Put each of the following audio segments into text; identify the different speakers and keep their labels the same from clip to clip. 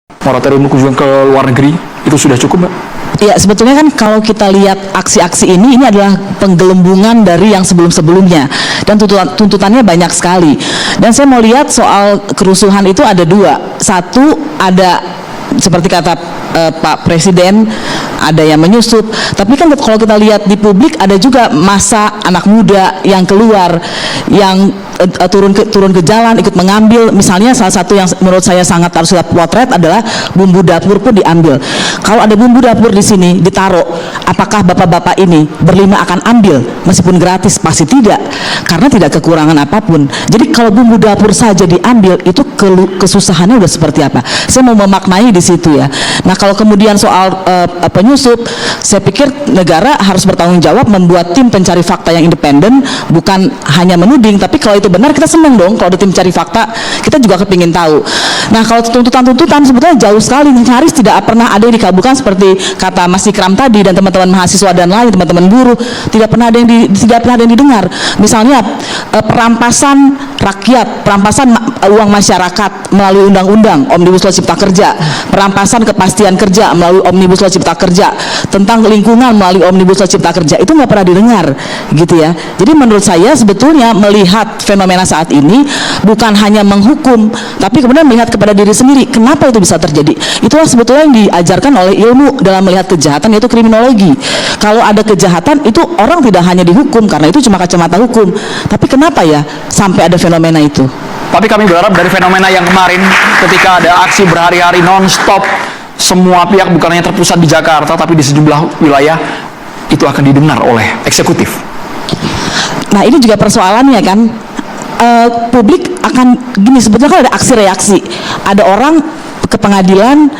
Speaker 1: moratorium kunjungan ke luar negeri itu sudah cukup, Mbak?
Speaker 2: Ya, sebetulnya kan kalau kita lihat aksi-aksi ini adalah penggelembungan dari yang sebelum-sebelumnya dan tuntutannya banyak sekali. Dan saya mau lihat soal kerusuhan itu ada dua. Satu, ada seperti kata Pak Presiden, ada yang menyusup. Tapi kan kalau kita lihat di publik ada juga masa anak muda yang keluar, yang turun ke jalan ikut mengambil. Misalnya salah satu yang menurut saya sangat harus kita potret adalah bumbu dapur pun diambil. Kalau ada bumbu dapur di sini ditaruh, apakah bapak-bapak ini berlima akan ambil meskipun gratis? Pasti tidak, karena tidak kekurangan apapun. Jadi kalau bumbu dapur saja diambil, itu kesusahannya udah seperti apa? Saya mau memaknai di situ ya. Nah, kalau kemudian soal penyusup, saya pikir negara harus bertanggung jawab membuat tim pencari fakta yang independen, bukan hanya menuding. Tapi kalau itu benar, kita senang dong kalau ada tim cari fakta, kita juga kepingin tahu. Nah, kalau tuntutan sebetulnya jauh sekali, nyaris tidak pernah ada yang dikabulkan seperti kata Mas Ikram tadi dan teman-teman mahasiswa dan lain, teman-teman buruh, tidak pernah ada yang didengar. Misalnya perampasan rakyat, perampasan uang masyarakat melalui undang-undang Omnibus Law Cipta Kerja, perampasan kepastian kerja melalui Omnibus Law Cipta Kerja, tentang lingkungan melalui Omnibus Law Cipta Kerja, itu nggak pernah didengar, gitu ya. Jadi menurut saya sebetulnya melihat fenomena saat ini bukan hanya menghukum, tapi kemudian melihat kepada diri sendiri, kenapa itu bisa terjadi. Itulah sebetulnya yang diajarkan oleh ilmu dalam melihat kejahatan, yaitu kriminologi. Kalau ada kejahatan, itu orang tidak hanya dihukum karena itu cuma kacamata hukum, tapi kenapa ya sampai ada fenomena itu.
Speaker 1: Tapi kami berharap dari fenomena yang kemarin ketika ada aksi berhari-hari non-stop, semua pihak bukan hanya terpusat di Jakarta tapi di sejumlah wilayah, itu akan didengar oleh eksekutif.
Speaker 2: Nah, ini juga persoalannya kan, publik akan gini, sebetulnya kalau ada aksi reaksi, ada orang ke pengadilan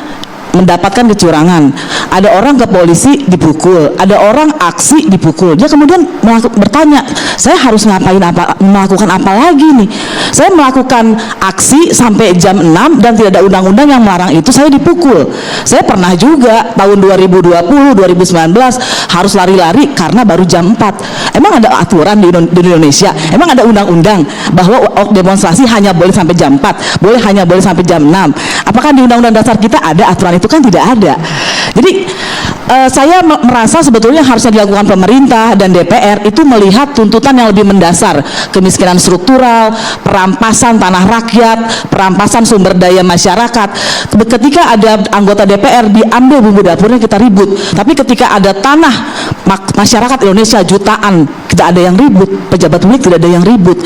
Speaker 2: mendapatkan kecurangan, ada orang ke polisi dipukul, ada orang aksi dipukul, dia kemudian bertanya, saya harus melakukan apa lagi nih? Saya melakukan aksi sampai jam 6 dan tidak ada undang-undang yang melarang itu, saya dipukul. Saya pernah juga tahun 2020, 2019 harus lari-lari karena baru jam 4. Emang ada aturan di Indonesia? Emang ada undang-undang bahwa demonstrasi hanya boleh sampai jam 4, hanya boleh sampai jam 6? Apakah di undang-undang dasar kita ada aturan itu? Kan tidak ada. Jadi saya merasa sebetulnya harusnya dilakukan pemerintah dan DPR itu melihat tuntutan yang lebih mendasar, kemiskinan struktural, perampasan tanah rakyat, perampasan sumber daya masyarakat. Ketika ada anggota DPR diambil bumbu dapurnya, kita ribut. Tapi ketika ada tanah masyarakat Indonesia jutaan, tidak ada yang ribut, pejabat publik tidak ada yang ribut.